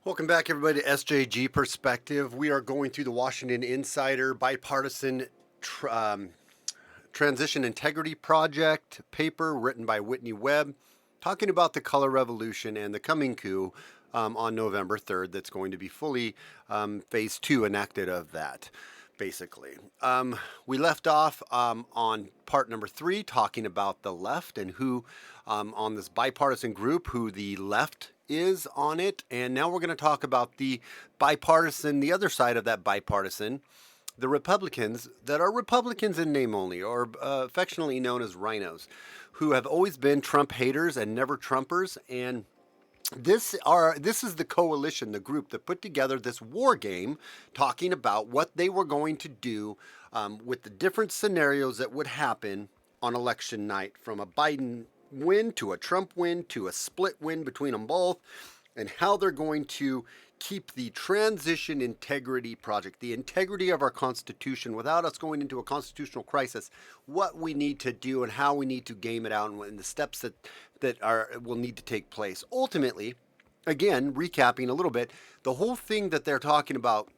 Welcome back, everybody, to SJG Perspective. We are going through the Washington Insider Bipartisan Transition Integrity Project paper written by Whitney Webb, talking about the color revolution and the coming coup on November 3rd that's going to be fully phase 2 enacted of that, basically. We left off on part number 3, talking about the left and who on this bipartisan group, who the left is on it. And now we're going to talk about the bipartisan, the other side of that bipartisan, the Republicans that are Republicans in name only, or affectionately known as rhinos, who have always been Trump haters and never Trumpers. And this is the coalition, the group that put together this war game, talking about what they were going to do with the different scenarios that would happen on election night, from a Biden win to a Trump win to a split win between them both, and how they're going to keep the transition integrity project, the integrity of our Constitution, without us going into a constitutional crisis, what we need to do and how we need to game it out, and the steps that will need to take place. Ultimately, again, recapping a little bit, the whole thing that they're talking about,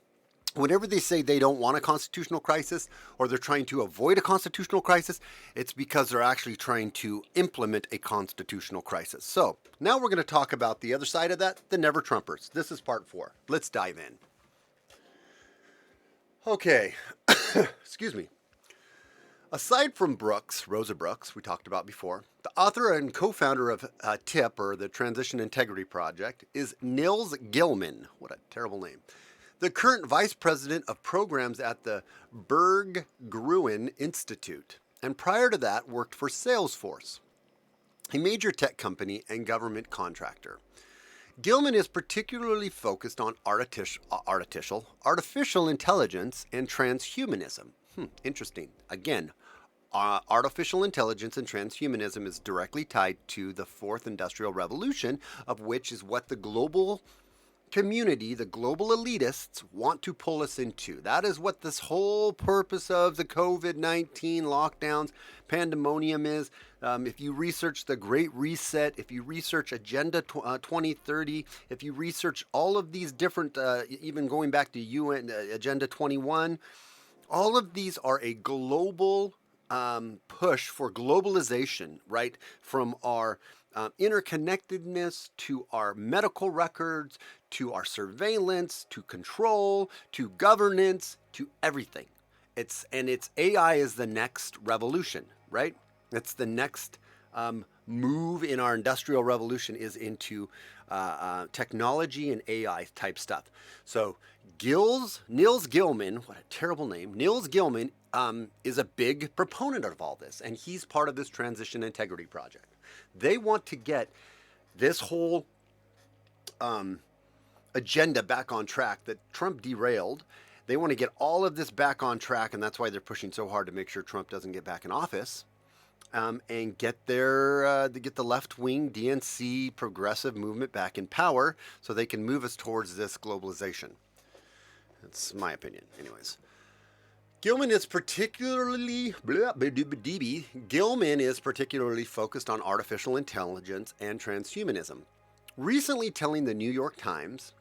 whenever they say they don't want a constitutional crisis or they're trying to avoid a constitutional crisis, it's because they're actually trying to implement a constitutional crisis. So now we're going to talk about the other side of that, the Never Trumpers. This is part 4. Let's dive in. Okay, excuse me. Aside from Brooks, Rosa Brooks, we talked about before, the author and co-founder of TIP, or the Transition Integrity Project, is Nils Gilman. What a terrible name. The current vice president of programs at the Berggruen Institute, and prior to that worked for Salesforce, a major tech company and government contractor. Gilman is particularly focused on artificial intelligence and transhumanism. Interesting. Again, artificial intelligence and transhumanism is directly tied to the fourth industrial revolution, of which is what the global community, the global elitists, want to pull us into. That is what this whole purpose of the COVID-19 lockdowns, pandemonium is. If you research the Great Reset, if you research Agenda 2030, if you research all of these different, even going back to UN Agenda 21, all of these are a global push for globalization, right? From our interconnectedness to our medical records, to our surveillance, to control, to governance, to everything. It's AI is the next revolution, right? It's the next move in our industrial revolution, is into technology and AI type stuff. So Nils Gilman, what a terrible name, Nils Gilman is a big proponent of all this, and he's part of this Transition Integrity Project. They want to get this whole agenda back on track that Trump derailed. They want to get all of this back on track, and that's why they're pushing so hard to make sure Trump doesn't get back in office, and get the left-wing DNC progressive movement back in power, so they can move us towards this globalization. That's my opinion, anyways. Gilman is particularly focused on artificial intelligence and transhumanism, recently telling the New York Times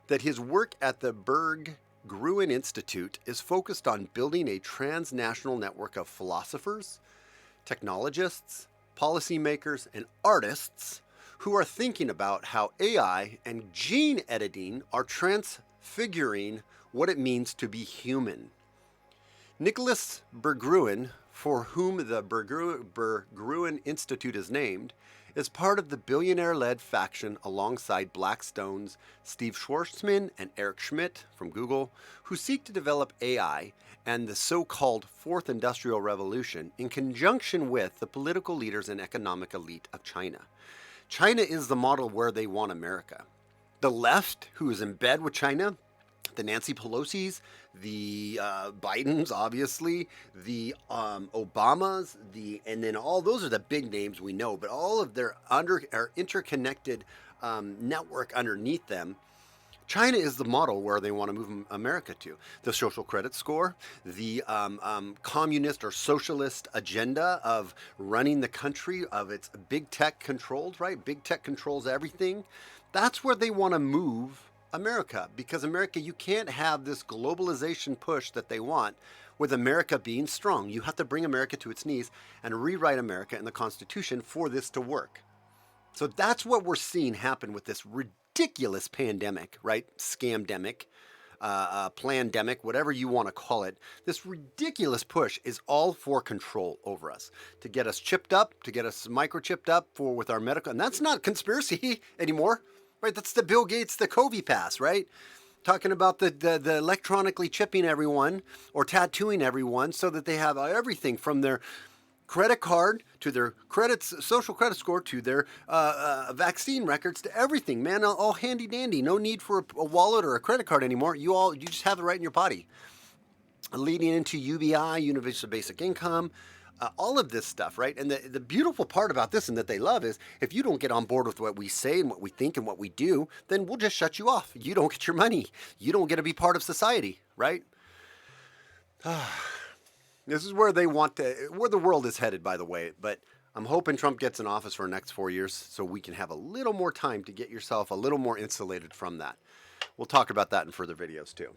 that his work at the Berggruen Institute is focused on building a transnational network of philosophers, technologists, policymakers, and artists who are thinking about how AI and gene editing are transfiguring what it means to be human. Nicholas Berggruen, for whom the Berggruen Institute is named, is part of the billionaire-led faction alongside Blackstone's Steve Schwarzman and Eric Schmidt from Google, who seek to develop AI and the so-called Fourth Industrial Revolution in conjunction with the political leaders and economic elite of China. China is the model where they want America. The left, who is in bed with China, the Nancy Pelosi's, the Bidens, obviously, the Obamas, and then all those are the big names we know, but all of their interconnected network underneath them. China is the model where they want to move America to. The social credit score, the communist or socialist agenda of running the country, of its big tech controlled, right? Big tech controls everything. That's where they want to move America, because America, you can't have this globalization push that they want with America being strong. You have to bring America to its knees and rewrite America and the Constitution for this to work. So that's what we're seeing happen with this ridiculous pandemic, right? Scamdemic, plandemic, whatever you want to call it. This ridiculous push is all for control over us, to get us chipped up, to get us microchipped up with our medical. And that's not conspiracy anymore, right? That's the Bill Gates, the COVID pass, right? Talking about the electronically chipping everyone or tattooing everyone so that they have everything from their credit card to their social credit score to their vaccine records to everything, man, all handy dandy. No need for a wallet or a credit card anymore. You just have it right in your body. Leading into UBI, universal basic income, all of this stuff, right? And the beautiful part about this and that they love is if you don't get on board with what we say and what we think and what we do, then we'll just shut you off. You don't get your money. You don't get to be part of society, right? This is where where the world is headed, by the way. But I'm hoping Trump gets in office for the next 4 years so we can have a little more time to get yourself a little more insulated from that. We'll talk about that in further videos too.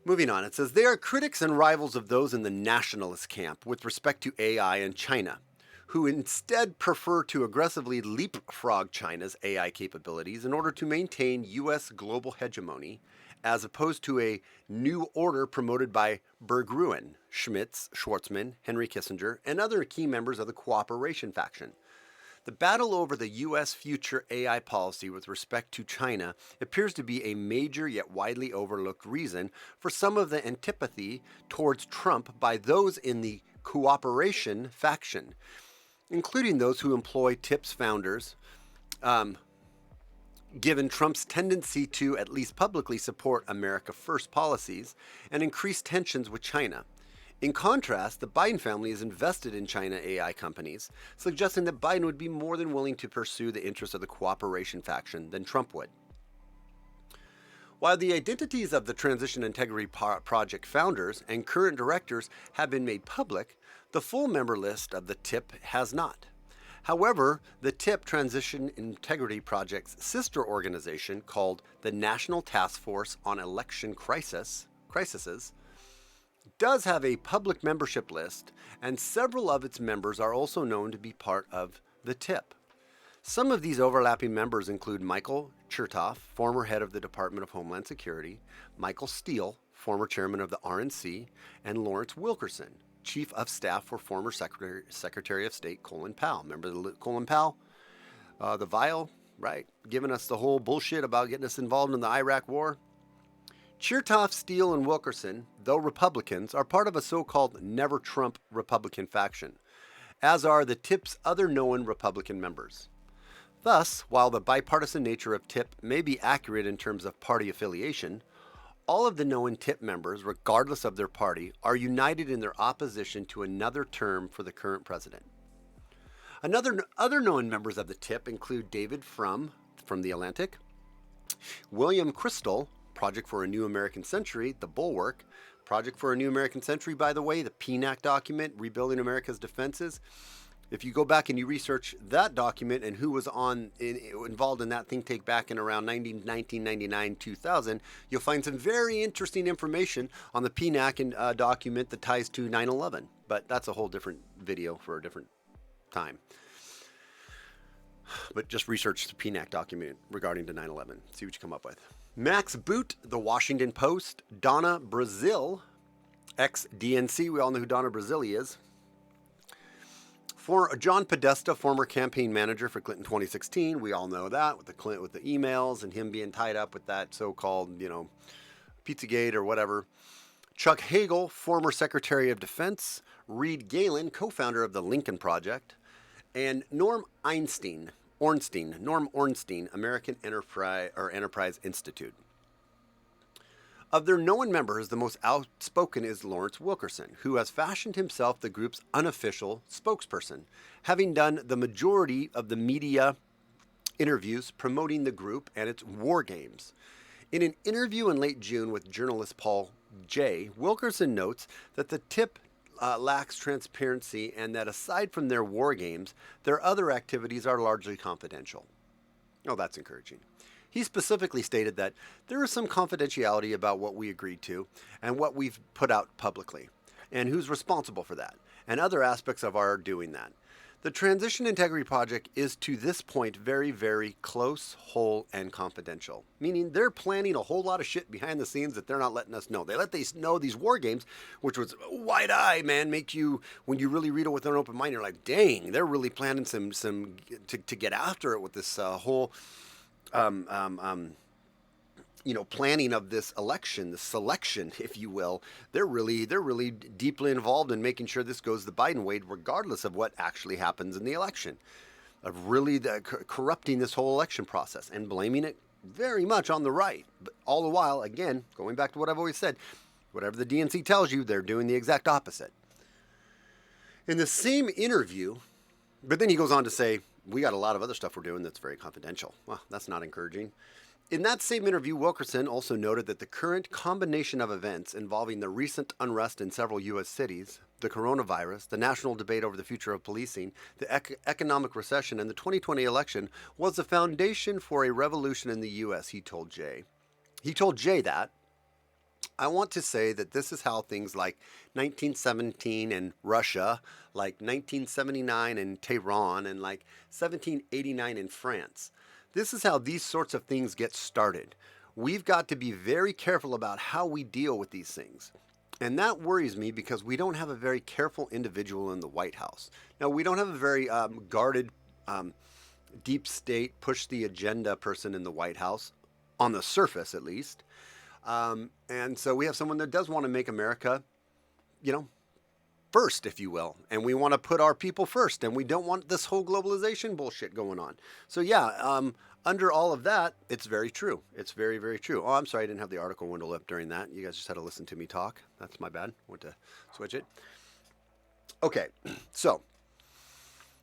Moving on, it says, they are critics and rivals of those in the nationalist camp with respect to AI and China, who instead prefer to aggressively leapfrog China's AI capabilities in order to maintain U.S. global hegemony, as opposed to a new order promoted by Berggruen, Schmitz, Schwartzman, Henry Kissinger, and other key members of the cooperation faction. The battle over the U.S. future AI policy with respect to China appears to be a major yet widely overlooked reason for some of the antipathy towards Trump by those in the cooperation faction, including those who employ TIP's founders, given Trump's tendency to at least publicly support America First policies and increase tensions with China. In contrast, the Biden family is invested in China AI companies, suggesting that Biden would be more than willing to pursue the interests of the cooperation faction than Trump would. While the identities of the Transition Integrity Project founders and current directors have been made public, the full member list of the TIP has not. However, the TIP Transition Integrity Project's sister organization, called the National Task Force on Election Crises, does have a public membership list, and several of its members are also known to be part of the TIP. Some of these overlapping members include Michael Chertoff, former head of the Department of Homeland Security, Michael Steele, former chairman of the RNC, and Lawrence Wilkerson, chief of staff for former Secretary of State Colin Powell. Remember Colin Powell? The vial, right? Giving us the whole bullshit about getting us involved in the Iraq war. Chertoff, Steele, and Wilkerson, though Republicans, are part of a so-called Never Trump Republican faction, as are the TIP's other known Republican members. Thus, while the bipartisan nature of TIP may be accurate in terms of party affiliation, all of the known TIP members, regardless of their party, are united in their opposition to another term for the current president. Other known members of the TIP include David from The Atlantic, William Kristol, Project for a New American Century, The Bulwark, Project for a New American Century, by the way, the PNAC document, Rebuilding America's Defenses. If you go back and you research that document and who was involved in that think tank back in around 1999-2000, you'll find some very interesting information on the PNAC document that ties to 9/11. But that's a whole different video for a different time. But just research the PNAC document regarding to 9/11. See what you come up with. Max Boot, The Washington Post, Donna Brazile, ex-DNC. We all know who Donna Brazile is. For John Podesta, former campaign manager for Clinton 2016. We all know that with the emails and him being tied up with that so-called, Pizzagate or whatever. Chuck Hagel, former Secretary of Defense. Reed Galen, co-founder of the Lincoln Project. And Norm Ornstein, American Enterprise Institute. Of their known members, the most outspoken is Lawrence Wilkerson, who has fashioned himself the group's unofficial spokesperson, having done the majority of the media interviews promoting the group and its war games. In an interview in late June with journalist Paul Jay, Wilkerson notes that the TIP lacks transparency and that aside from their war games, their other activities are largely confidential. Oh, that's encouraging. He specifically stated that there is some confidentiality about what we agreed to and what we've put out publicly, and who's responsible for that, and other aspects of our doing that. The Transition Integrity Project is to this point very, very close, whole, and confidential. Meaning they're planning a whole lot of shit behind the scenes that they're not letting us know. They let us know these war games, which was wide eye, man, make you, when you really read it with an open mind, you're like, dang, they're really planning some to get after it with this whole planning of this election, the selection, if you will. They're really deeply involved in making sure this goes the Biden way, regardless of what actually happens in the election, of really corrupting this whole election process and blaming it very much on the right. But all the while, again, going back to what I've always said, whatever the DNC tells you, they're doing the exact opposite. In the same interview, but then he goes on to say, we got a lot of other stuff we're doing that's very confidential. Well, that's not encouraging. In that same interview, Wilkerson also noted that the current combination of events involving the recent unrest in several U.S. cities, the coronavirus, the national debate over the future of policing, the economic recession, and the 2020 election was the foundation for a revolution in the U.S., he told Jay. He told Jay that, I want to say that this is how things like 1917 in Russia, like 1979 in Tehran, and like 1789 in France. This is how these sorts of things get started. We've got to be very careful about how we deal with these things. And that worries me because we don't have a very careful individual in the White House. Now, we don't have a very guarded, deep state, push the agenda person in the White House, on the surface at least. And so we have someone that does want to make America, first, if you will. And we want to put our people first. And we don't want this whole globalization bullshit going on. So yeah, under all of that, it's very true. It's very, very true. Oh, I'm sorry I didn't have the article window up during that. You guys just had to listen to me talk. That's my bad. I went to switch it. Okay, so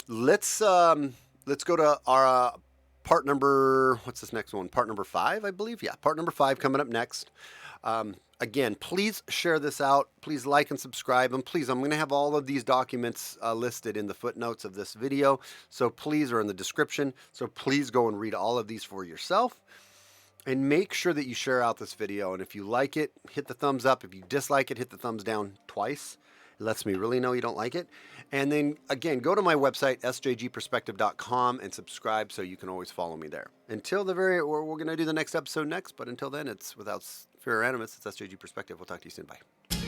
let's go to our part number, what's this next one? Part number 5, I believe. Yeah, part number 5 coming up next. Again, please share this out. Please like and subscribe. And please, I'm going to have all of these documents listed in the footnotes of this video. So please, or in the description. So please go and read all of these for yourself. And make sure that you share out this video. And if you like it, hit the thumbs up. If you dislike it, hit the thumbs down twice. It lets me really know you don't like it. And then, again, go to my website, sjgperspective.com, and subscribe so you can always follow me there. Until we're going to do the next episode next, but until then, it's without fear or animus. It's SJG Perspective. We'll talk to you soon. Bye.